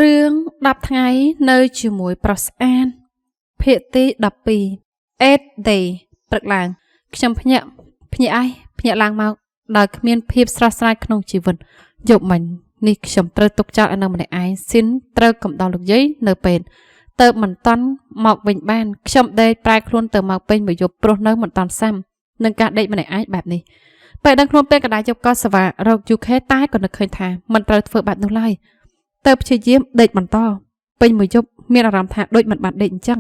រឿង10ថ្ងៃនៅជាមួយប្រុសស្អាតភាគទី12 8 day ព្រឹកឡើងខ្ញុំភ្ញាក់ឡើងមកដោយគ្មានភាពស្រស់ស្រាយក្នុងជីវិតយប់មិញនេះខ្ញុំត្រូវទុកចោលឲ្យនៅម្នាក់ឯងស៊ីនត្រូវកំដៅលោកយាយនៅពេលទៅមិនតាន់មកវិញបានខ្ញុំដេកប្រែខ្លួនទៅមកពេញមួយយប់ព្រោះនៅមិនតាន់សាំនឹងការដេកម្នាក់ឯងបែបនេះពេលដឹងខ្លួនពេលកដាយប់ក៏សវ៉ារក UK តែក៏នឹកឃើញថាមិនត្រូវធ្វើបែបនោះឡើយទៅព្យាយាមដេកបន្តពេញមួយយប់មានអារម្មណ៍ថាដូចមិនបានដេកអញ្ចឹង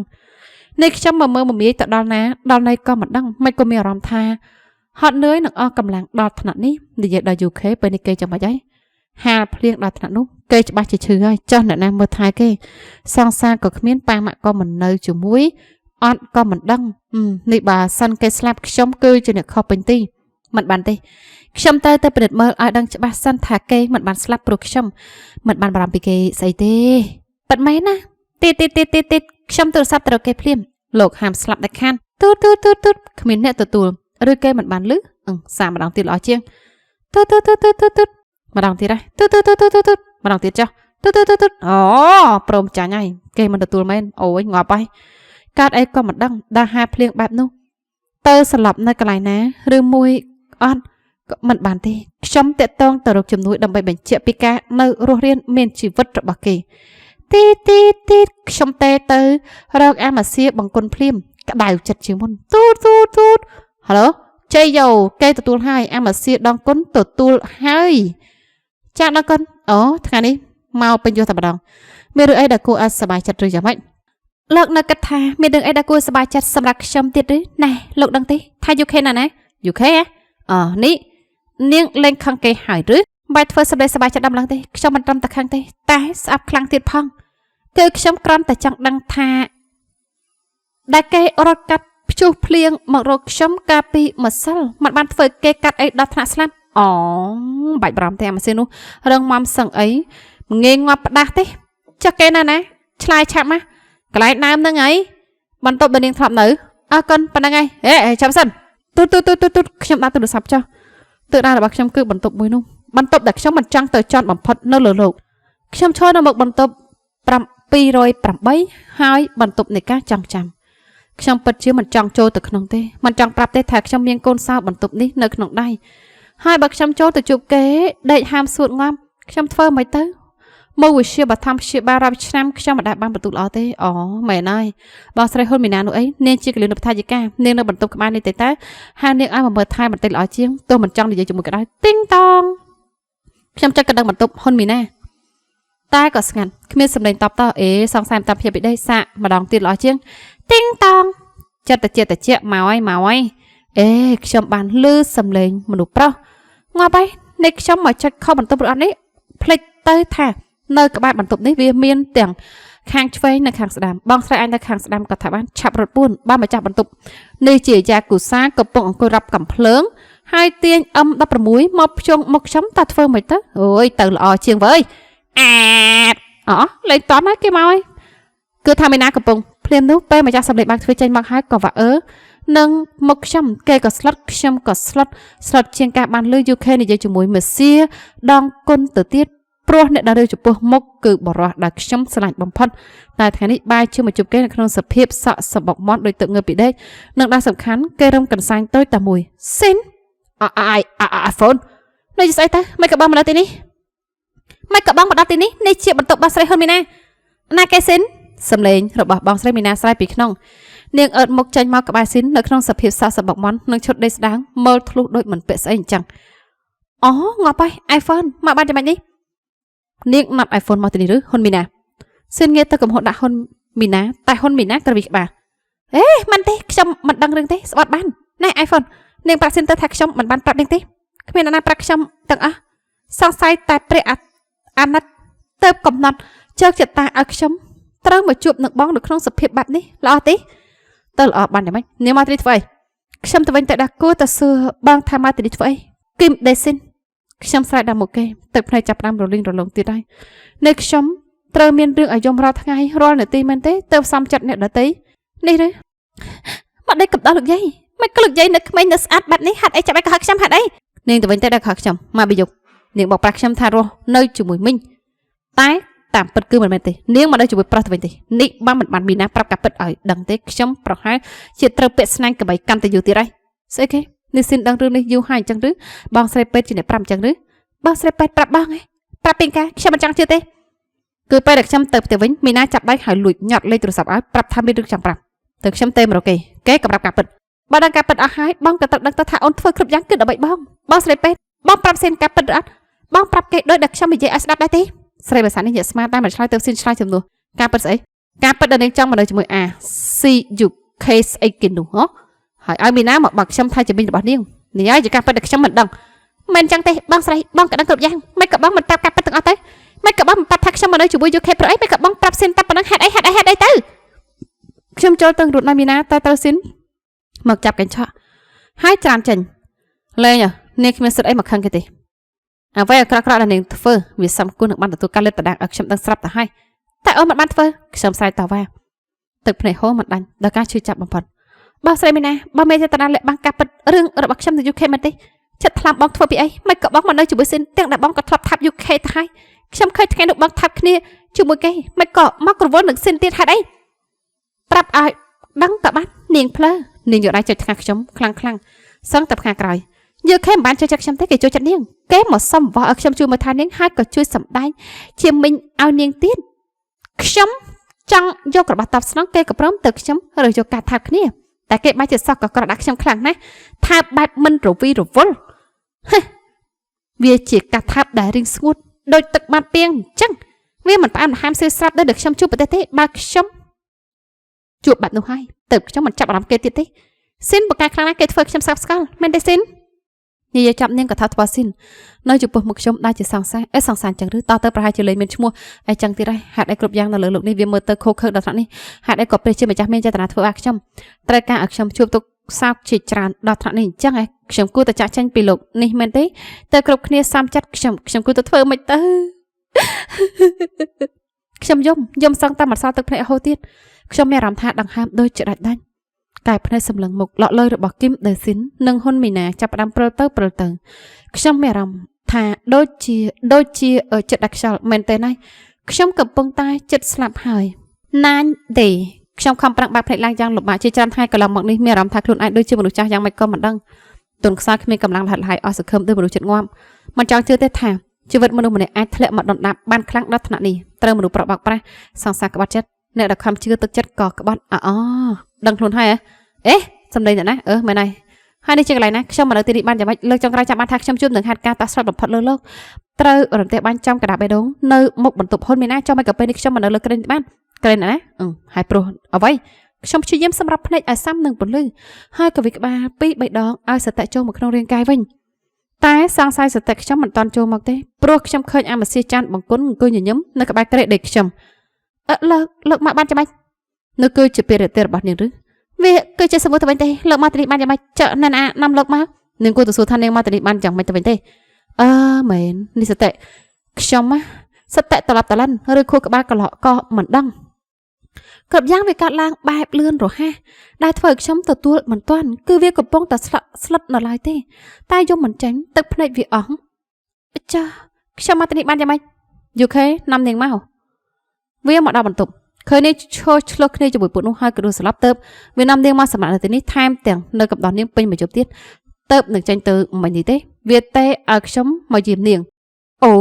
នេះខ្ញុំមើលមមាយទៅដល់ណាដល់ណៃក៏មិនដឹងមិនក៏មានអារម្មណ៍ថាហត់នឿយនឹងអស់កម្លាំងដល់ថ្នាក់នេះនិយាយដល់ UK ពេលនេះគេចាំបាច់ហើយហាលភ្លៀងដល់ថ្នាក់នោះគេច្បាស់ជាឈឺហើយចុះអ្នកណាមើលថែគេសង្សារក៏គ្មានប៉ាម៉ាក់ក៏មិននៅជាមួយអត់ក៏មិនដឹងនេះបើសិនគេស្លាប់ខ្ញុំគឺជាអ្នកខុសពេញទីមិនបានទេខ្ញុំទៅពិនិត្យមើលឲ្យដឹងច្បាស់សិនថាគេមិនបានស្លាប់ព្រោះខ្ញុំមិនបានបារម្ភពីគេស្អីទេប៉ិតមែនណាទីខ្ញុំទូរស័ព្ទទៅគេភ្លាមលោកហាមស្លាប់ដាច់ខាតទូតគ្មានអ្នកទទួលឬគេមិនបានលឺសាម្ដងទៀតល្អជាងទូតម្ដងទៀតហើយទូតម្ដងទៀតចុះទូអូព្រមចាញ់ហើយគេមិនទទួលមែនអូយងាប់ហើយកើតអីក៏មិនដឹងដល់ហាភ្លៀងបែបនោះទៅស្លាប់នៅកន្លែងណាឬមួយអត់ក៏មិនបានទេខ្ញុំតាក់ទងទៅរកជំនួយដើម្បីបញ្ជាក់ពីការនៅរស់រានមានជីវិតរបស់គេទីខ្ញុំទៅរកអាម៉ាសៀបង្គន់ភ្លាមក្តៅចិត្តជាងមុនទូតហៅឡូជ័យយោគេទទួលហើយអាម៉ាសៀដងគុណទទួលហើយចាដងគុណអូថ្ងៃនេះមកពេញយកតែម្ដងមានរឿងអីដែលគួរឲ្យសប្បាយចិត្តឬយ៉ាងម៉េចលោកនៅគិតថាមានរឿងអីដែលគួរសប្បាយចិត្តសម្រាប់ខ្ញុំទៀតឬណែលោកដឹងទេថា UK ណា UK នេះនាងលេងខឹងគេហើយឬបែរធ្វើសម្ដីសប្បាយចិត្តដំឡើងទេខ្ញុំមិនត្រឹមតែខឹងទេតែស្អប់ខ្លាំងទៀតផងគឺខ្ញុំគ្រាន់តែចង់ដឹងថាដែលគេរត់កាត់ព្យុះភ្លៀងមករកខ្ញុំកាលពីម្សិលមិនបានធ្វើគេកាត់អីដល់ថ្នាក់ស្លាប់បាច់បារម្ភទេអាម៉ាស៊ីននោះរឹងមាំសឹងអីងាយងាប់ផ្ដាស់ទេចាស់គេណាឆ្លើយឆាប់មកកន្លែងដើមហ្នឹងហើយបន្ទប់ដែលនាងធ្លាប់នៅអើកុនប៉ុណ្្នឹងហើយហេចាំសិនទូខ្ញុំដាក់ទូរស័ព្ទចុះទិសដៅរបស់ខ្ញុំគឺបន្ទប់មួយនោះបន្ទប់ដែលខ្ញុំមិនចង់ទៅចន់បំផុតនៅលើលោកខ្ញុំឈរនៅមុខបន្ទប់208ហើយបន្ទប់នៃការចង់ចាំខ្ញុំពិតជាមិនចង់ចូលទៅក្នុងទេមិនចង់ប្រាប់ទេថាខ្ញុំមានកូនសោបន្ទប់នេះនៅក្នុងដៃហើយបើខ្ញុំចូលទៅជួបគេដេកហាមសួតងាប់ខ្ញុំធ្វើមិនទៅមកវិជាបឋមព្យាបាលរាប់ឆ្នាំខ្ញុំមិនដែលបានបន្ទូលល្អទេមែនហើយបងស្រីហ៊ុនមីណានោះអីនាងជាកលិនបឋាយិកានាងនៅបន្ទប់ក្បែរនេះតែហើយនាងឲ្យមកមើលថែបន្តិចល្អជាងទោះមិនចង់និយាយជាមួយក៏ដោយទីងតងខ្ញុំចិត្តក៏ដឹងបន្ទប់ហ៊ុនមីណាតែក៏ស្ងាត់គ្មានសម្លេងតបតសង្ស័យតាមភាពពីដេកសាកម្ដងទៀតល្អជាងទីងតងចិត្តតិចមកហើយខ្ញុំបានលឺសម្លេងមនុស្សប្រុសងាប់ហើយនេះខ្ញុំមកចុចខុសបន្ទប់រត់នេះភ្លេចទៅថានៅក្បែរបន្ទប់នេះវាមានទាំងខាងឆ្វេងនិងខាងស្ដាំបងស្រីអញនៅខាងស្ដាំក៏ថាបានឆាប់រត់ពួនបានមកចាប់បន្ទប់នេះជាយ៉ាគូសាកំពុងអង្គុយរាប់កំភ្លើងហើយទាញ M16 មកភ្ជង់មកខ្ញុំតើធ្វើមិនទៅអូយទៅល្អជាងវើយលេងតន់ហើយគេមកហើយគឺថាមីណាកំពុងភ្លាមនោះពេលម្ចាស់សម្លេងបានធ្វើចេញមកហើយក៏វ៉ានឹងមកខ្ញុំគេក៏ស្លុតខ្ញុំក៏ស្លុតជាងការបានលើ UK និយាយជាមួយមេសៀដងគុណទៅទៀតព្រោះអ្នកដែលរើចំពោះមុខគឺបរោះដែលខ្ញុំស្រឡាញ់បំផុតតែថ្ងៃនេះបាយជិះមកជួបគេនៅក្នុងសភាពសក់សបុកមាត់ដោយទឹកងើបពីដេកនិងដែលសំខាន់គេរំកន្សាញ់តូចតែមួយស៊ីនiPhone នេះស្អីតើមិនក៏បងមកដល់ទីនេះនេះជាបន្ទប់បងស្រីហ៊ុនមីណាណាគេស៊ីនសំឡេងរបស់បងស្រីមីណាស្រ័យពីក្នុងនាងអើតមុខចេញមកក្បែរស៊ីននៅក្នុងសភាពសក់សបុកមាត់និងឈុតដេកស្ដាងមើលធ្លុះដូចមិនពាក់ស្អីអញ្ចឹងងាប់ហើយ iPhone មកបានយ៉ាងម៉េចនេះនាងណាត់ iPhone មកទីនេះឬហ៊ុនមីណាស៊ិនងាកទៅកំហុសដាក់ហ៊ុនមីណាតែហ៊ុនមីណាក្រវីក្បាលមិនទេខ្ញុំមិនដឹងរឿងទេស្បត់បានណែ iPhone នាងប្រាប់ស៊ិនទៅថាខ្ញុំមិនបានប្រាប់នាងទេគ្មានអ្នកណាប្រាប់ខ្ញុំទាំងអស់សង្ស័យតែព្រះអាណិតទៅកំណត់ជើកចិត្តតាឲ្យខ្ញុំត្រូវមកជួបនឹងបងនៅក្នុងសភាពបែបនេះល្អទេទៅល្អបានយ៉ាងម៉េចនាងមកទីនេះធ្វើអីខ្ញុំទៅវិញទៅដាក់គួរទៅសួរបងថាមកទីនេះធ្វើអីគឹមដេស៊ីនខ្ញុំស្រែកដល់មកគេទឹកភ្នែកចាប់ផ្ដើមរលងទៀតហើយនៅខ្ញុំត្រូវមានរឿងឲ្យយំរាល់ថ្ងៃរាល់នាទីមែនទេទៅសំចិត្តអ្នកដតីនេះឬមកដេកកំដៅលោកយាយមិនក៏លោកយាយនៅក្មេងនៅស្អាតបែបនេះហាត់អីចាប់ឲ្យកុហកខ្ញុំហាត់អីនាងទៅវិញទៅដាក់កុហកខ្ញុំមកបិយុកនាងบอกប្រាប់ខ្ញុំថារស់នៅជាមួយមីងតែ តាមពិតគឺមិនមែនទេនាងមកនៅជាមួយប្រុសទៅវិញទេនេះបានមិនបានមីណាប្រាប់ការពិតឲ្យដឹងទេខ្ញុំប្រហែលជាត្រូវពាក់ស្នែងកបីកាន់តែយូរទៀតហើយស្អីគេនេះស៊ីនដឹងរឿងនេះយូរហើយអញ្ចឹងឬបងស្រីពេទ្យជាអ្នកប្រាប់អញ្ចឹងឬបងស្រីពេទ្យប្រាប់បងឯងប្រាប់ពីការខ្ញុំមិនចង់ជឿទេគឺពេលដែលខ្ញុំទៅផ្ទះវិញមីណាចាប់ដៃហើយលួចញាត់លេខទូរស័ព្ទឲ្យប្រាប់ថាមានរឿងចង់ប្រាប់ទៅខ្ញុំទេមករកគេក៏ប្រាប់ការពិតបើដឹងការពិតអស់ហើយបងក៏ត្រូវដឹងទៅថាអូនធ្វើគ្រប់យ៉ាងគឺដើម្បីបងស្រីពេទ្យបងប្រាប់ស៊ីនការពិតឬអត់បងប្រាប់គេដោយដែលខ្ញុំនិយាយឲ្យស្ដាប់ដែរទេស្រីភាសានេះញាក់ស្មាតតែមិនឆ្លើយទៅស៊ីនឆ្លើយចំនួនការពិតស្អីការពិតដែលនាងចង់មកនៅជាមួយអា CUK ស្អីគេនោះហ៎ហើយឲ្យមីណាមកបើកខ្ញុំថាជំនាញរបស់នាងនេះហើយជាការពិតដែលខ្ញុំមិនដឹងមិនអញ្ចឹងទេបងស្រីបងក៏ដឹងគ្រប់យ៉ាងមិនក៏បងមិនប្រាប់ការពិតទាំងអស់ទៅមិនក៏បងមិនប្រាប់ថាខ្ញុំមកនៅជាមួយ UK ព្រោះអីមិនក៏បងប្រាប់ស៊ីនតែប៉ុណ្ណឹងហេតុអីទៅខ្ញុំចូលទៅរត់ណាមីណាតែត្រូវស៊ីនមកចាប់កញ្ឆក់ហើយច្រានចេញលេងនាងគ្មានសិទ្ធអីមកខឹងគេទេអ្វីអាក្រក់ៗដែលនាងធ្វើវាសំគួរនឹងបានទទួលការលេបបដាឲ្យខ្ញុំដឹងស្រាប់ទៅហើយតែអូនមិនបានធ្វើខ្ញុំស្រែកតវ៉ាទឹកភ្នែកហូរមិនដាច់ដល់ការឈឺចាប់បំផុតបងស្រីមីណាបងមេចេតនាលាក់បាំងការពិតរឿងរបស់ខ្ញុំនៅ UK មែនទេចិត្តថ្លាមបងធ្វើពីអីមិនក៏បងមកនៅជាមួយស៊ីនទាំងដែលបងក៏ធ្លាប់ថាប់ UK ទៅហើយខ្ញុំឃើញថ្ងៃនោះបងថាប់គ្នាជាមួយគេមិនក៏មកក្រវល់នឹងស៊ីនទៀតហេតុអីប្រាប់ឲ្យដឹងក៏បាននាងភ្លើនាងយកដៃចុចថ្ងាសខ្ញុំខ្លាំងសឹងតែផ្កាក្រោយយកខេមិនបានជួយចិត្តខ្ញុំទេគេជួយចិត្តនាងគេមកសុំវ៉ាឲ្យខ្ញុំជួយមកថានាងហើយក៏ជួយសម្ដែងជាមិញឲ្យនាងទៀតខ្ញុំចង់យករបស់តបស្នងគេក៏ព្រមទៅខ្ញុំរើសយកការថាប់គ្នាតែគេបាច់ជាសោះក៏ក្រដាក់ខ្ញុំខ្លាំងណាស់ថាបែបមិនរវីរវល់វាជាការថាប់ដែលរីងស្ងួតដូចទឹកបាត់ពីងអញ្ចឹងវាមិនផ្អែមល្ហែមស្រួយស្រាប់ដូចខ្ញុំជួបប្រទេសទេបើខ្ញុំជួបបែបនោះហើយទៅខ្ញុំមិនចាប់អារម្មណ៍គេទៀតទេស៊ីនបកកាយខ្លាំងណាស់គេធ្វើខ្ញុំស្កប់ស្កល់មែនទេស៊ីននិយាយចាប់នាងក៏ថាថ្វាស៊ីននៅចំពោះមុខខ្ញុំដែលជាសង្សារសង្សារអញ្ចឹងឬតទៅប្រហែលជាលេងមានឈ្មោះអញ្ចឹងទៀតហើយហេតុអីគ្រប់យ៉ាងនៅលើលោកនេះវាមើលទៅខូខើដល់ថ្នាក់នេះហេតុអីក៏ព្រះជាម្ចាស់មានចេតនាធ្វើឲ្យខ្ញុំត្រូវការឲ្យខ្ញុំជួបទុកសោកជាច្រើនដល់ថ្នាក់នេះអញ្ចឹងខ្ញុំគួរតែចាក់ចេញពីលោកនេះមែនទេទៅគ្រប់គ្នាសាមចិត្តខ្ញុំគួរតែធ្វើមិនទៅខ្ញុំយំសឹងតែមិនសល់ទឹកភ្នែកហូរទៀតខ្ញុំមានអារម្មណ៍ថាដង្ហើមដូចជាដាច់តែភ្នែកសម្លឹងមុខលក់លុយរបស់គឹមដេស៊ីននិងហ៊ុនមីណាចាប់ផ្ដើមព្រុលទៅខ្ញុំមានអារម្មណ៍ថាដូចជាចិត្តដាច់ខ្យល់មែនទេណាខ្ញុំកំពុងតែចិត្តស្លាប់ហើយណាញទេខ្ញុំខំប្រឹងបាក់ភ្នែកឡើងយ៉ាងលំបាកជាច្រើនថ្ងៃកន្លងមកនេះមានអារម្មណ៍ថាខ្លួនឯងដូចជាមនុស្សចាស់យ៉ាងម៉េចក៏មិនដឹងទុនខ្សោយគ្មានកម្លាំងលះលហើយអស់សង្ឃឹមដូចមនុស្សចិត្តងាប់មិនចង់ជឿទេថាជីវិតមនុស្សម្នាក់អាចធ្លាក់មកដណ្ដាបបានខ្លាំងដល់ថ្នាក់នេះត្រូវមនុស្សប្របាក់ប្រាស់សង្សារក្បត់ចិត្តអ្នកដែលខំជឿទឹកចិត្តក៏ក្បត់ដឹងខ្លួនហើយសំដីអ្នកណាមែនហើយនេះជាកន្លែងណាខ្ញុំមកនៅទីនេះបានយ៉ាងម៉េចលើកចុងក្រោយចាំបានថាខ្ញុំជួបនឹងហេតុការណ៍តោះស្លុតបំផុតលើលោកត្រូវរំទះបាញ់ចំកណ្ដាប់បេះដូងនៅមុខបន្ទប់ហ៊ុនមីណាចាំមិនក៏ពេលនេះខ្ញុំមកនៅលើក្រែងបានក្រែងណាហើយព្រោះអ្វីខ្ញុំព្យាយាមសម្រាប់ភ្នែកឲ្យសាំនឹងពន្លឺហើយក៏វិក្បាល2-3ដងឲ្យសតិចូលមកក្នុងរាងកាយវិញតែសង្ស័យសតិខ្ញុំមិនតាន់ចូលមកទេព្រោះខ្ញុំឃើញអាមសៀចានបង្គន់អង្គុយញញឹមនៅក្បែរក្រែកដេកខ្ញុំលើកមកបានចាំបាច់នោះគឺជាពាក្យរទេរបស់នាងឬវាគឺជាសមុទ្រទៅវិញទេលើកមកទៅនេះបានយ៉ាងម៉េចចើណាននាំលើកមកនាងគួរទៅសួរថានាងមកទៅនេះបានយ៉ាងម៉េចទៅវិញទេមែននេះសតិខ្ញុំសតិត្រឡប់តលិនឬខួរក្បាលកន្លក់ក៏មិនដឹងគ្រប់យ៉ាងវាកាត់ឡើងបែបលឿនរហ័សដែលធ្វើឲ្យខ្ញុំទទួលមិនទាន់គឺវាកំពុងតែស្លុតនៅឡើយទេតែយំមិនចាញ់ទឹកភ្នែកវាអស់ចាខ្ញុំមកទៅនេះបានយ៉ាងម៉េច UK នាំនាងមកវាមកដល់បន្ទប់ឃើញនាងឈរឆ្លោះគ្នាជាមួយពួកនោះហើយក៏រស់ស្លាប់ទៅវានាំនាងមកសម្រាប់នៅទីនេះថែមទាំងនៅកំដរនាងពេញមួយយប់ទៀតទៅនឹងចាញ់ទៅមិញនេះទេវាទេឲ្យខ្ញុំមកយាមនាងអូ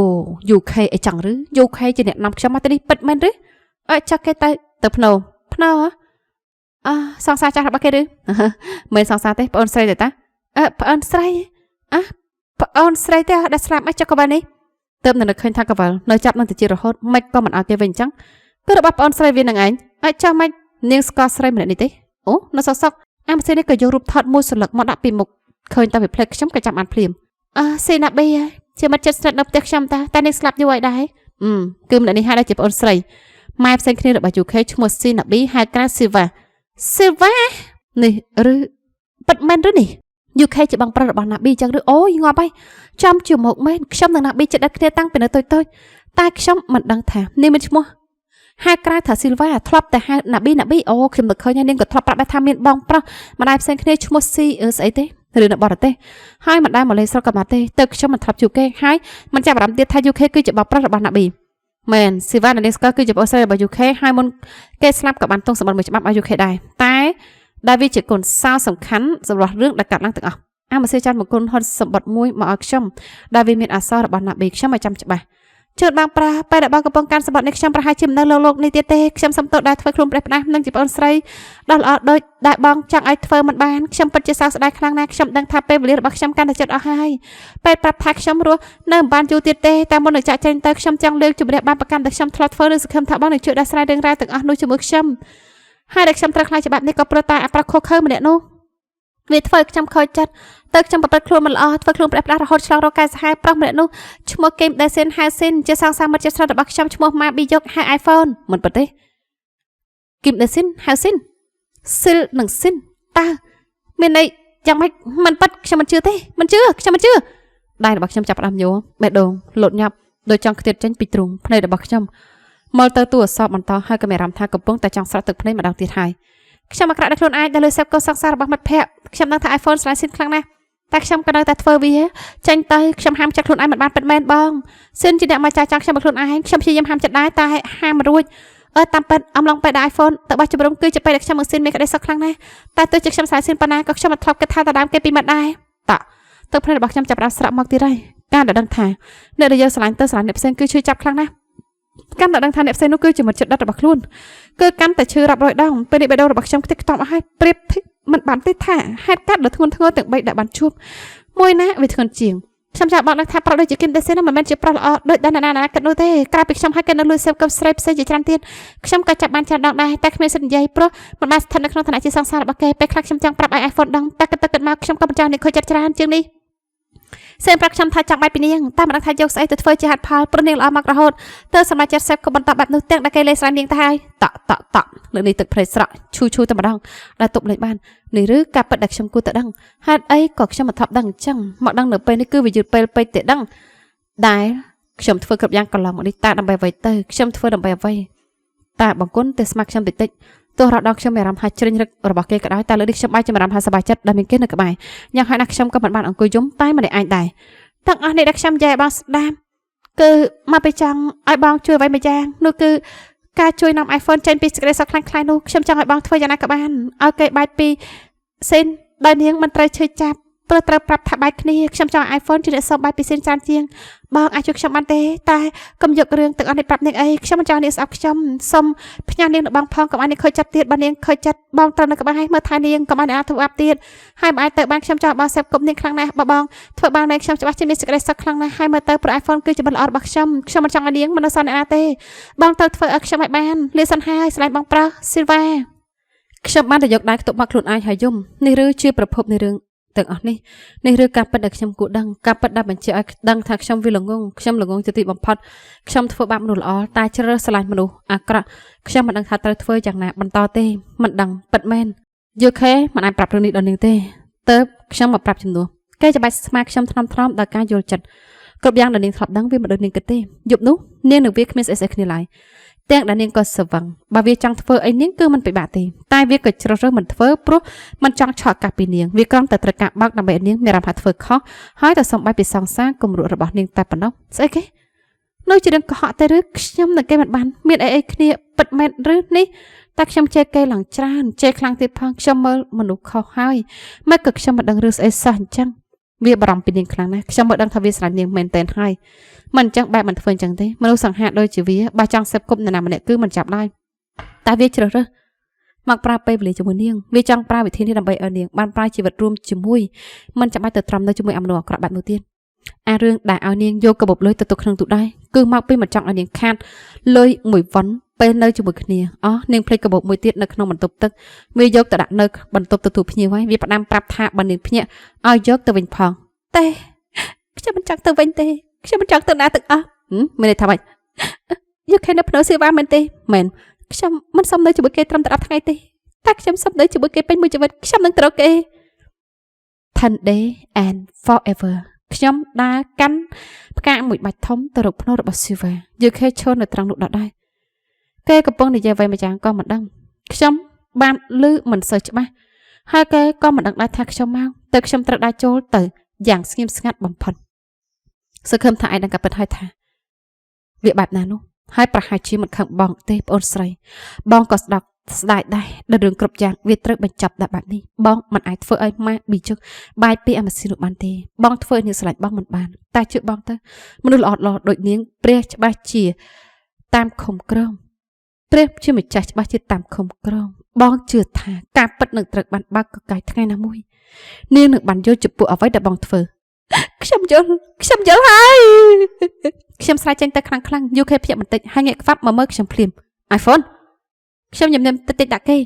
UK អីចឹងឬ UK ជាអ្នកនាំខ្ញុំមកទីនេះពិតមែនឬចាស់គេទៅភ្នោសង្សារចាស់របស់គេឬមិនសង្សារទេប្អូនស្រីទេតាប្អូនស្រីប្អូនស្រីទេដែលស្លាប់ចុះកវលនេះទៅនៅឃើញថាកវលនៅចាប់នឹងទៅជារហូតមិនក៏មិនឲ្យគេវិញអញ្ចឹងគឺរបស់ប្អូនស្រីវានឹងឯងចាំមិននាងស្គាល់ស្រីម្នាក់នេះទេអូនៅសក់អាមសេនេះក៏យករូបថតមួយសន្លឹកមកដាក់ពីមុខឃើញតែវាផ្លេចខ្ញុំក៏ចាំបានភ្លាមសេណាប៊ីជាមិត្តជិតស្និទ្ធនៅផ្ទះខ្ញុំតែនាងស្លាប់យូរហើយដែរគឺម្នាក់នេះហៅថាជាប្អូនស្រីម៉ែផ្សេងគ្នារបស់ UK ឈ្មោះសេណាប៊ីហៅក្រៅស៊ីវ៉ានេះឬពិតមែនឬនេះ UK ជាបងប្រុសរបស់ណាប៊ីចឹងឬអូយងាប់ហើយចាំជាមកមែនខ្ញុំនិងណាប៊ីចិត្តដិតគ្នាតាំងពីនៅតូចតែខ្ញុំមិនដឹងថានាងមានឈ្មោះហៅក្រៅថាស៊ីលវ៉ាធ្លាប់តែហៅណាប៊ីអូខ្ញុំនឹកឃើញនាងក៏ធ្លាប់ប្រាប់ថាមានបងប្រុសម្ដាយផ្សេងគ្នាឈ្មោះស៊ីស្អីទេឬនៅបរទេសហើយម្ដាយមកលេងស្រុកកំណត់ទេទៅខ្ញុំមិនធ្លាប់ជួបគេហើយមិនចាប់អារម្មណ៍ទៀតថា UK គឺជាបងប្រុសរបស់ណាប៊ី មែនស៊ីវ៉ានេះស្គាល់គឺជាប្អូនស្រីរបស់ UK ហើយមុនគេស្លាប់ក៏បានទងសម្បត្តិមួយច្បាប់ឲ្យ UK ដែរតែដែលវាជាគុណសោសំខាន់សម្រាប់រឿងដែលកាត់ឡើងទាំងអស់អាមកសៀចាន់មកគុណហ៊ុនសម្បត្តិមួយមកឲ្យខ្ញុំដែលវាមានអសររបស់ណាប៊ីខ្ញុំឲ្យចាំច្បាស់ជឿនបានប្រាពេលដែលបងកំពុងកាន់សម្បត្តិនេះខ្ញុំប្រហែលជាមិននៅលោកនេះទៀតទេខ្ញុំសុំទោសដែលធ្វើខ្លួនប្រេះផ្ដាស់នឹងជាប្អូនស្រីដ៏ល្អដូចដែលបងចង់ឲ្យធ្វើមិនបានខ្ញុំពិតជាសោកស្ដាយខ្លាំងណាស់ខ្ញុំដឹងថាពេលវេលារបស់ខ្ញុំកាន់តែជិតអស់ហើយពេលប្រាប់ថាខ្ញុំរស់នៅមិនបានយូរទៀតទេតែមុននឹងចាក់ចេញទៅខ្ញុំចង់លើកជំនះបានប្រកាន់តែខ្ញុំធ្លាប់ធ្វើឬសង្ឃឹមថាបងនឹងជួយដោះស្រាយរឿងរ៉ាវទាំងអស់នោះជាមួយខ្ញុំហើយដែលខ្ញុំត្រូវខ្លាចច្បាប់នេះក៏ព្រោះតែអាប្រខុសខើម្នាក់នោះវាធ្វើឲ្យខ្ញុំខូចចិត្តទៅខ្ញុំប្រព្រឹត្តខ្លួនមិនល្អធ្វើខ្លួនប្រេះផ្ដាស់រហូតឆ្លងរកកាយសាហាវប្រុសម្នាក់នោះឈ្មោះគេមដេសិនហៅស៊ីនជាសង្សារមិត្តជាស្រីរបស់ខ្ញុំឈ្មោះម៉ាប៊ីយកហៅ iPhone មិនពិតទេគីមដេសិនហៅស៊ីនស៊ីលនិងស៊ីនតើមានន័យយ៉ាងម៉េចមិនពិតខ្ញុំមិនជឿទេមិនជឿខ្ញុំមិនជឿដៃរបស់ខ្ញុំចាប់ផ្ដើមញ័របេះដូងលោតញាប់ដោយចង់ខ្ទាតចេញពីទ្រូងភ្នែករបស់ខ្ញុំមើលទៅទូរស័ព្ទបន្តហើយក៏មានអារម្មណ៍ថាកំពុងតែចង់ស្រក់ទឹកភ្នែកម្ដងទៀតហើយខ្ញុំអាក្រក់ដល់ខ្លួនឯងដែលលើសេពកោសង្សាររបស់មិត្តភ័ក្តិខ្ញុំដឹងថា iPhone ស្លាយស៊ីនខ្លាំងណាស់តែខ្ញុំក៏នៅតែធ្វើវាចាញ់ទៅខ្ញុំហាមចិត្តខ្លួនឯងមិនបានពិតមែនបងស៊ីនជាអ្នកមកចាស់ចង់ខ្ញុំមកខ្លួនឯងខ្ញុំព្យាយាមហាមចិត្តដែរតែហាមរួចតាមពិតអំឡុងពេលដែល iPhone ទៅបោះជំរំគឺជាពេលដែលខ្ញុំមកស៊ីនមានក្តីសុខខ្លាំងណាស់តែទោះជាខ្ញុំស្លាយស៊ីនប៉ុណ្ណាក៏ខ្ញុំមិនធ្លាប់គិតថាដដើមគេពីមិនដែរទឹកភ្នែករបស់ខ្ញុំចាប់ផ្ដើមស្រក់មកទៀតហើយការដែលដឹងថាអ្នកដែលយើងស្រឡាញ់ទៅស្រឡាញ់អ្នកផ្សេងគឺឈឺចាប់ខ្លាំងណាស់កាន់តែដឹងថាអ្នកផ្សេងនោះគឺជាមិត្តជិតដិតរបស់ខ្លួនគឺកាន់តែឈឺរាប់រយដងពេលនេះបេះដូងរបស់ខ្ញុំខ្ទេចខ្ទាំអស់ហើយប្រៀបមិនបានទេថាហេតុកាត់ដ៏ធ្ងន់ធ្ងរទាំង3ដែលបានជួបមួយណាវាធ្ងន់ជាងខ្ញុំចាំបងដឹងថាប្រុសដូចជាគីមដេសិនមិនមែនជាប្រុសល្អដូចដល់ណាគិតនោះទេក្រៅពីខ្ញុំហើយក៏នៅលួចសេពកុំស្រីផ្សេងជាច្រើនទៀតខ្ញុំក៏ចាប់បានច្រើនដងដែរតែគ្មានសិទ្ធិនិយាយព្រោះមិនបានស្ថិតនៅក្នុងឋានៈជាសង្សាររបស់គេពេលខ្លះខ្ញុំចង់ប្រាប់ឲ្យ iPhone ដឹងតែគិតទៅមកខ្ញុំក៏មិនចង់នេះខូចចិត្តច្រើនជាងនេះសេមប្រាប់ខ្ញុំថាចង់បាយពីនាងតែមិនដឹងថាយកស្អីទៅធ្វើជាហេតុផលព្រោះនាងល្អមករហូតទៅសម្រាប់ចិត្តសេពក៏បន្តបែបនោះទាំងដែលគេលេងស្រ័យនាងទៅហើយតលើនេះទឹកភ្នែកស្រក់ឈូតែម្ដងដែលទប់លេងបាននេះឬការពិតដែលខ្ញុំគួរតែដឹងហេតុអីក៏ខ្ញុំមិនថប់ដឹងអញ្ចឹងមកដឹងនៅពេលនេះគឺវាយឺតពេលពេកទេដឹងដែលខ្ញុំធ្វើគ្រប់យ៉ាងកន្លងមកនេះតែដើម្បីអ្វីទៅខ្ញុំធ្វើដើម្បីអ្វីតែបង្គន់តែស្មាក់ខ្ញុំតិចទោះរដល់ខ្ញុំមានអារម្មណ៍ថាជ្រិញរឹករបស់គេក៏ដោយតែលើនេះខ្ញុំបាយចំអារម្មណ៍ថាសប្បាយចិត្តដែលមានគេនៅក្បែរយ៉ាងហើយណាស់ខ្ញុំក៏មិនបានអង្គុយយំតែម្នាក់ឯងដែរទាំងអស់នេះដែលខ្ញុំនិយាយឲ្យបងស្ដាប់គឺមកពីចង់ឲ្យបងជួយអ្វីមួយយ៉ាងនោះគឺការជួយនាំ iPhone ចេញពីសេចក្តីសុខខ្លាំងៗនោះខ្ញុំចង់ឲ្យបងធ្វើយ៉ាងណាក៏បានឲ្យគេបែកពីសេនដោយនាងមិនត្រូវឈឺចាប់ព្រោះត្រូវប្រាប់ថាបែកគ្នាខ្ញុំចង់ iPhone ជួយអ្នកសុំបែកពីសេនច្រើនជាងបងអាចជួយខ្ញុំបានទេតែកុំយករឿងទាំងអស់នេះប្រាប់នាងអីខ្ញុំមិនចង់នាងស្អប់ខ្ញុំសុំផ្ញើនាងទៅបងផងកុំឲ្យនាងខូចចិត្តទៀតបើនាងខូចចិត្តបងត្រូវនៅក្បែរឲ្យមើលថែនាងកុំឲ្យអ្នកធ្វើអាប់ទៀតហើយបើអាចទៅបានខ្ញុំចង់បងសេពគប់នាងខ្លាំងណាស់បើបងធ្វើបានមែនខ្ញុំច្បាស់ជាមានសេចក្តីសុខខ្លាំងណាស់ហើយមើលទៅព្រោះ iPhone គឺជាបទល្អរបស់ខ្ញុំមិនចង់ឲ្យនាងមិននៅសល់អ្នកណាទេបងត្រូវធ្វើឲ្យខ្ញុំឲ្យបានលាសិនហើយស្លាញ់បងប្រុសស៊ីលវ៉ាខ្ញុំបានទៅយកដៃខ្ទប់មកខ្លួនឯងហើយយំនេះឬជាប្រភពនៃរឿងទាំងអស់នេះឬការពិតដែលខ្ញុំគួរដឹងការពិតដែលបញ្ជាក់ឲ្យដឹងថាខ្ញុំវាល្ងងខ្ញុំល្ងងជាទីបំផុតខ្ញុំធ្វើបាបមនុស្សល្អតែជ្រើសស្រឡាញ់មនុស្សអាក្រក់ខ្ញុំមិនដឹងថាត្រូវធ្វើយ៉ាងណាបន្តទេមិនដឹងពិតមែនយូខេមិនអាចប្រាប់រឿងនេះដល់នាងទេទៅខ្ញុំមកប្រាប់ជំនួសគេច្បាច់ស្មាខ្ញុំថ្នមដោយការយល់ចិត្តគ្រប់យ៉ាងដែលនាងធ្លាប់ដឹងវាមិនដូចនាងគិតទេយប់នោះនាងនឹងវាគ្មានស្អីគ្នាឡើយទាំងដែលនាងក៏ស្វឹងបើវាចង់ធ្វើអីនាងគឺមិនពិបាកទេតែវាក៏ជ្រើសរើសមិនធ្វើព្រោះមិនចង់ឆក់កាសពីនាងវាគ្រាន់តែត្រូវការបើកដើម្បីឲ្យនាងមានអារម្មណ៍ថាធ្វើខុសហើយតែសំបីពីសង្សារគំរូរបស់នាងតែប៉ុណ្ណោះស្អីគេនៅជារឿងកុហកទៅឬខ្ញុំនឹងគេមិនបានមានអីគ្នាពិតមែនឬនេះតែខ្ញុំជេរគេឡើងច្រើនជេរខ្លាំងទៀតផងខ្ញុំមើលមនុស្សខុសហើយមិនក៏ខ្ញុំមិនដឹងរឿងស្អីសោះអញ្ចឹងវាបារម្ភពីនាងខ្លាំងណាស់ខ្ញុំមិនដឹងថាវាស្រឡាញ់នាងមែនទែនហើយមិនអញ្ចឹងបែបមិនធ្វើអញ្ចឹងទេមនុស្សសង្ហាដូចជាវាបើចង់សេពគប់នរណាម្នាក់គឺមិនចាប់ឡើយតែវាជ្រើសរើសមកប្រើពេលវេលាជាមួយនាងវាចង់ប្រើវិធីនេះដើម្បីឲ្យនាងបានប្រើជីវិតរួមជាមួយមិនចាំបាច់ទៅត្រឹមនៅជាមួយអមនុស្សអាក្រក់បែបនោះទៀតអារឿងដែលឲ្យនាងយកកាបូបលុយទៅទុកក្នុងទូដៃគឺមកពីមិនចង់ឲ្យនាងខាតលុយមួយវ៉ុនពេលនៅជាមួយគ្នានាងភ្លេចកាបូបមួយទៀតនៅក្នុងបន្ទប់ទឹកវាយកទៅដាក់នៅបន្ទប់ទទួលភ្ញៀវហើយវាផ្ដាំប្រាប់ថាបើនាងភ្ញាក់ឲ្យយកទៅវិញផងតែខ្ញុំមិនចង់ទៅវិញទេខ្ញុំមិនចង់ទៅណាទាំងអស់មានន័យថាម៉េចយកខែនៅភ្នំសៀវ៉ាមែនទេមែនខ្ញុំមិនសុំនៅជាមួយគេត្រឹមតែ10ថ្ងៃទេតែខ្ញុំសុំនៅជាមួយគេពេញមួយជីវិតខ្ញុំនឹងត្រូវគេ 10 day and forever ខ្ញុំដើរកាន់ផ្កាមួយបាច់ធំទៅរកភ្នំរបស់សៀវ៉ាយកខែឈរនៅត្រង់នោះដដែលគេកំពុងនិយាយអ្វីម្យ៉ាងក៏មិនដឹងខ្ញុំបានឮមិនសូវច្បាស់ហើយគេក៏មិនដឹងដែរថាខ្ញុំមកតែខ្ញុំត្រូវដើរចូលទៅយ៉ាងស្ងៀមស្ងាត់បំផុតសង្ឃឹមថាឯងនឹងកាពិតហើយថាវាបែបណានោះ ហើយប្រហែលជាមិនខឹងបងទេប្អូនស្រីបងក៏ស្ដាប់ស្ដាយដែរដល់រឿងគ្រប់យ៉ាងវាត្រូវបញ្ចប់ដល់បែបនេះបងមិនអាចធ្វើឲ្យម៉ាប៊ីជុកបាយពីអាម៉ាស៊ីននោះបានទេបងធ្វើនាងស្រឡាញ់បងមិនបានតែជឿបងទៅមនុស្សល្អៗដូចនាងព្រះច្បាស់ជាតាមខំក្រមព្រះជាម្ចាស់ច្បាស់ជាតាមខំក្រមបងជឿថាការពិតនឹងត្រូវបានបើកកកាយថ្ងៃណាមួយនាងនឹងបានយល់ចំពោះអ្វីដែលបងធ្វើខ្ញុំយល់ហើយខ្ញុំស្រែកចេញទៅខ្លាំងយូខេភ្ញាក់បន្តិចហើយងាកខ្វាប់មកមើលខ្ញុំភ្លាម iPhone ខ្ញុំញញឹមតិចដាក់គេ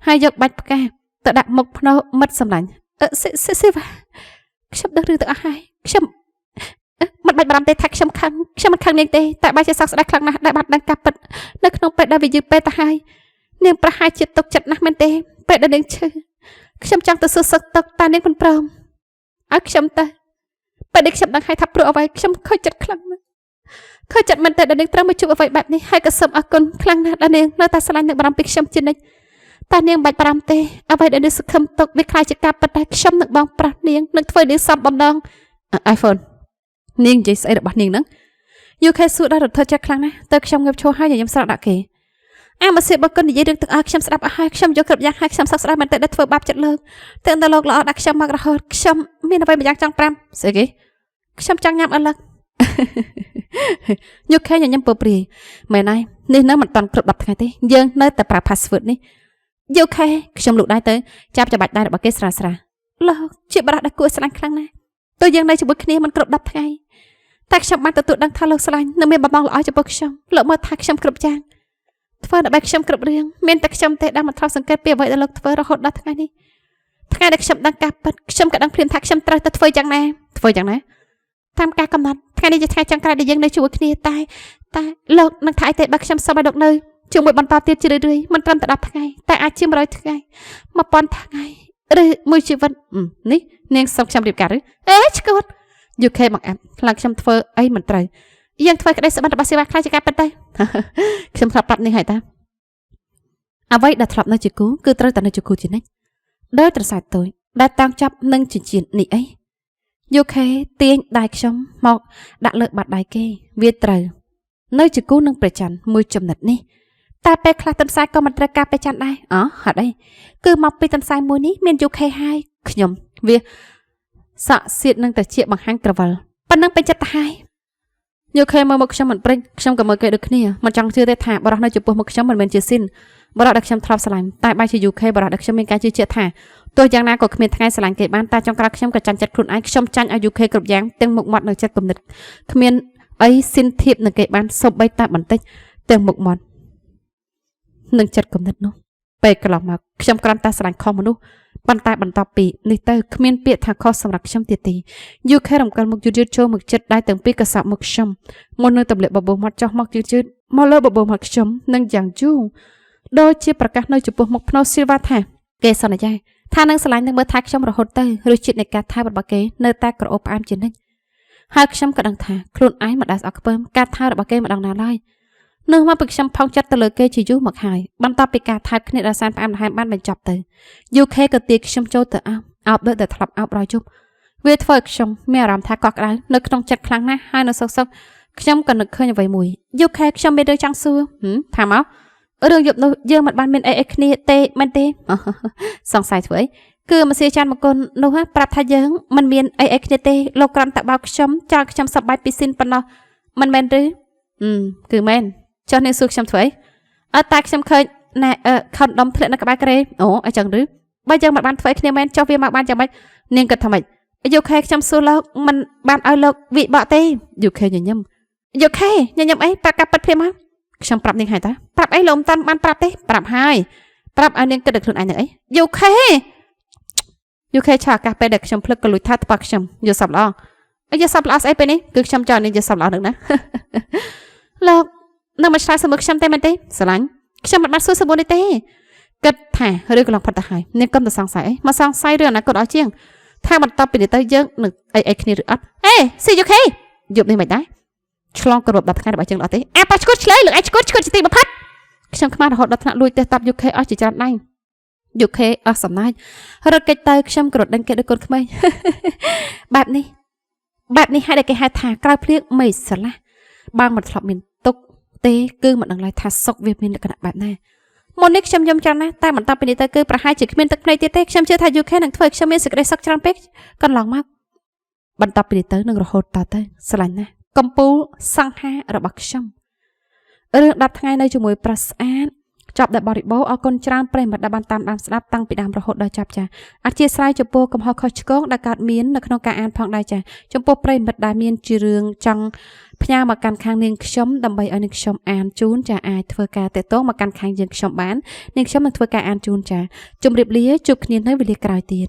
ហើយយកបាច់ផ្កាទៅដាក់មុខភ្នោមិត្តសម្លាញ់ស៊ីវ៉ាខ្ញុំដឹងរឿងទាំងអស់ហើយខ្ញុំមិនបាច់បារម្ភទេថាខ្ញុំមិនខឹងនាងទេតែបើជាសោកស្ដាយខ្លាំងណាស់ដែលបានដឹងការពិតនៅក្នុងពេលដែលវាយឺពេលទៅហើយនាងប្រហែលជាទុកចិត្តណាស់មែនទេពេលដែលនាងឈឺខ្ញុំចង់ទៅសួរសុខទុក្ខតែនាងមិនព្រមឲ្យខ្ញុំទៅពេលដែលខ្ញុំដឹងហើយថាព្រោះអ្វីខ្ញុំខូចចិត្តខ្លាំងណាស់ខូចចិត្តមែនទេដែលនាងត្រូវមកជួបអ្វីបែបនេះហើយក៏សូមអរគុណខ្លាំងណាស់ដែលនាងនៅតែស្រឡាញ់និងបារម្ភពីខ្ញុំជានិច្ចតែនាងមិនបាច់បារម្ភទេអ្វីដែលនាងសង្ឃឹមទុកវាខ្លាចជាការពិតតែខ្ញុំនឹងបងប្រាស់នាងនឹងធ្វើនាងសំបំណង iPhone នាងនិយាយស្អីរបស់នាងហ្នឹងយូខេសួរដល់រដ្ឋចិត្តខ្លាំងណាស់ទៅខ្ញុំងើបឈរហើយញញឹមស្រក់ដាក់គេអាម៉ាស៊ីបកុននិយាយរឿងទាំងអស់ខ្ញុំស្ដាប់អស់ហើយខ្ញុំយកគ្រប់យ៉ាងហើយខ្ញុំសោកស្ដាយមែនទេដែលធ្វើបាបចិត្តលើទាំងតែលោកល្អដាក់ខ្ញុំមករហូតខ្ញុំមានអ្វីម្យ៉ាងចង់ប្រាំស្អីគេខ្ញុំចង់ញ៉ាំអលឹកយូខេញញឹមពើព្រាយមែនហើយនេះនៅមិនតាន់គ្រប់10ថ្ងៃទេយើងនៅតែប្រើ password នេះយូខេខ្ញុំលូកដៃទៅចាប់ច្បាច់ដៃរបស់គេស្រាលលោកជាបរិះដែលគួរស្រឡាញ់ខ្លាំងណាស់ទោះយើងនៅជាមួយគ្នាមិនគ្រប់10ថ្ងៃតែខ្ញុំបានទទួលដឹងថាលោកស្រឡាញ់និងមានបំណងល្អចំពោះខ្ញុំលោកមើលថាខ្ញុំគ្រប់យ៉ាងធ្វើដើម្បីខ្ញុំគ្រប់រឿងមានតែខ្ញុំទេដែលមិនថោកសង្កេតពីអ្វីដែលលោកធ្វើរហូតដល់ថ្ងៃនេះថ្ងៃដែលខ្ញុំដឹងការពិតខ្ញុំក៏ដឹងភ្លាមថាខ្ញុំត្រូវតែធ្វើយ៉ាងណាតាមការកំណត់ថ្ងៃនេះជាថ្ងៃចុងក្រោយដែលយើងនៅជាមួយគ្នាតែលោកនឹងថាអីទេបើខ្ញុំសុំឲ្យលោកនៅជាមួយបន្តទៀតជារឿយៗមិនត្រឹមតែ10ថ្ងៃតែអាចជា100ថ្ងៃ1000ថ្ងៃឬមួយជីវិតនេះនាងសុំខ្ញុំរៀបការឬឈួតយូខេបង្អាប់ខ្លាំងខ្ញុំធ្វើអីមិនត្រូវយើងធ្វើក្តីសុបិនរបស់សេវាខ្លាចជាការពិតទៅខ្ញុំធ្លាប់ប្រាប់នេះហើយតាអ្វីដែលធ្លាប់នៅជាគូគឺត្រូវតែនៅជាគូជានិច្ចដោយត្រសែកតូចដែលតាំងចាប់នឹងចិញ្ចៀននេះអីយូខេទាញដៃខ្ញុំមកដាក់លើបាតដៃគេវាត្រូវនៅជាគូនឹងព្រះច័ន្ទមួយចំណិតនេះតែពេលខ្លះទន្សាយក៏មិនត្រូវការព្រះច័ន្ទដែរហត់អីគឺមកពីទន្សាយមួយនេះមានយូខេហើយខ្ញុំវាស័ក្តិសិទ្ធនឹងតែជាបង្ហាញក្រវិលប៉ុណ្ណឹងពេញចិត្តទៅហើយយូខេមើលមកខ្ញុំមិនព្រិចខ្ញុំក៏មើលគេដូចគ្នាមិនចង់ជឿទេថាបរិះនៅចំពោះមុខខ្ញុំមិនមែនជាស៊ីនបរិះដែលខ្ញុំធ្លាប់ស្រឡាញ់តែបែរជាយូខេបរិះដែលខ្ញុំមានការជឿជាក់ថាទោះយ៉ាងណាក៏គ្មានថ្ងៃស្រឡាញ់គេបានតែចុងក្រោយខ្ញុំក៏ចាញ់ចិត្តខ្លួនឯងខ្ញុំចាញ់ឲ្យយូខេគ្រប់យ៉ាងទាំងមុខមាត់នៅចិត្តគំនិតគ្មានអីស៊ីនធៀបនឹងគេបានសូម្បីតែបន្តិចទាំងមុខមាត់នឹងចិត្តគំនិតនោះពេលកន្លងមកខ្ញុំគ្រាន់តែស្រឡាញ់ខុសមនុស្សប៉ុន្តែបន្ទាប់ពីនេះទៅគ្មានពាក្យថាខុសសម្រាប់ខ្ញុំទៀតទេយូខេរំកិលមុខយឺតចូលមកចិត្តដៃទាំងពីរកសោបមុខខ្ញុំមុននឹងទម្លាក់បបោមាត់ចុះមកយឺតមកលើបបោមាត់ខ្ញុំនឹងយ៉ាងយូរដូចជាប្រកាសនៅចំពោះមុខភ្នោស៊ីលវ៉ាថាគេសន្យាថានឹងស្រឡាញ់នឹងមើលថាខ្ញុំរហូតទៅរសជាតិនៃការថែរបស់គេនៅតែក្រអូបផ្អែមជានិច្ចហើយខ្ញុំក៏ដឹងថាខ្លួនឯងមិនដែលស្អប់ខ្ពើមការថែរបស់គេម្ដងណាឡើយនោះមកពីខ្ញុំផោងចិត្តទៅលើគេជាយូរមកហើយបន្ទាប់ពីការថែបគ្នាដល់សានផ្អែមល្ហែមបានបញ្ចប់ទៅយូខេក៏ទាញខ្ញុំចូលទៅអោបដូចតែធ្លាប់អោបរយជប់វាធ្វើឲ្យខ្ញុំមានអារម្មណ៍ថាកក់ក្ដៅនៅក្នុងចិត្តខ្លាំងណាស់ហើយនៅសុកខ្ញុំក៏នឹកឃើញអ្វីមួយយូខេខ្ញុំមានរឿងចង់សួរថាមករឿងយប់នោះយើងមិនបានមានអីគ្នាទេមែនទេសង្ស័យធ្វើអីគឺមសៀចានមកគុណនោះប្រាប់ថាយើងមិនមានអីគ្នាទេលោកគ្រាន់តែបោកខ្ញុំចោលខ្ញុំសប្បាយពីស៊ីនប៉ុណ្ណោះមិនមែនឬគឺមែនចុះនាងសួរខ្ញុំធ្វើអីតែខ្ញុំឃើញណែខុនដុំធ្លាក់នៅក្បែរក្រេអីចឹងឬបើយើងមិនបានធ្វើគ្នាមែនចុះវាមកបានយ៉ាងម៉េចនាងគិតថាម៉េចយូខេខ្ញុំសួរលោកមិនបានឲ្យលោកវិបកទេយូខេញញឹមយូខេញញឹមអីប្រាប់ការពិតភ្លាមមកខ្ញុំប្រាប់នាងហើយតាប្រាប់អីលោកមិនតាន់បានប្រាប់ទេប្រាប់ហើយប្រាប់ឲ្យនាងគិតដល់ខ្លួនឯងទៅអីយូខេឆាឱកាសពេលដែលខ្ញុំភ្លឹកក៏លួចថាថ្ប៉ះខ្ញុំយល់សប្ល្អយកសប្ល្អស្អីពេលនេះគឺខ្ញុំចង់នាងយកសប្ល្អនឹងណាលោកនឹងមកឆ្លើយសំណួរខ្ញុំទេមែនទេស្រឡាញ់ខ្ញុំមិនបានសួរសំណួរនេះទេគិតថាឬក៏ឡងផុតទៅហើយនាងកុំទៅសង្ស័យអីមកសង្ស័យរឿងអនាគតអស់ជាងថាបន្តពីនេះទៅយើងនឹងអីគ្នាឬអត់ស៊ីយូខេយប់នេះមិនដែរឆ្លងគ្រប់10ថ្ងៃរបស់យើងអត់ទេប៉ាឈួតឆ្លើយលោកឯងឈួតជាទីបំផុតខ្ញុំខ្មាស់រហូតដល់ថ្នាក់លួចទេតាប់យូខេអស់ជាច្រើនដៃយូខេអស់សំណាចរត់គេចទៅខ្ញុំក៏រត់ដេញគេដូចកូនក្មេងបែបនេះហើយដែលគេហៅថាក្រៅភ្លៀងមេស្រឡះបើមិនធ្លាប់មានទុក ទេគឺមិនដឹងឡើយថាសុខវាមានលក្ខណៈបែបណាមុននេះខ្ញុំយំច្រើនណាស់តែបន្តពីនេះទៅគឺប្រហែលជាគ្មានទឹកភ្នែកទៀតទេខ្ញុំជឿថា UK នឹងធ្វើឲ្យខ្ញុំមានសេចក្តីសុខច្រើនពេកកន្លងមកបន្តពីនេះទៅនឹងរហូតតទៅស្រឡាញ់ណាស់កំពូលសង្ហារបស់ខ្ញុំរឿង10ថ្ងៃនៅជាមួយប្រុសស្អាតចប់ដោយបរិបូរអរគុណច្រើនប្រិយមិត្តដែលបានតាមដានស្ដាប់តាំងពីដើមរហូតដល់ចប់ចាអធិស្ឋានចំពោះកំហុសខុសឆ្គងដែលកើតមាននៅក្នុងការអានផងដែរចាចំពោះប្រិយមិត្តដែលមានជារឿងចង់ផ្ញើមកកាន់ខាងនាងខ្ញុំដើម្បីឲ្យនាងខ្ញុំអានជូនចាអាចធ្វើការតេតងមកកាន់ខាងយើងខ្ញុំបាននាងខ្ញុំនឹងធ្វើការអានជូនចាជម្រាបលាជួបគ្នានៅវេលាក្រោយទៀត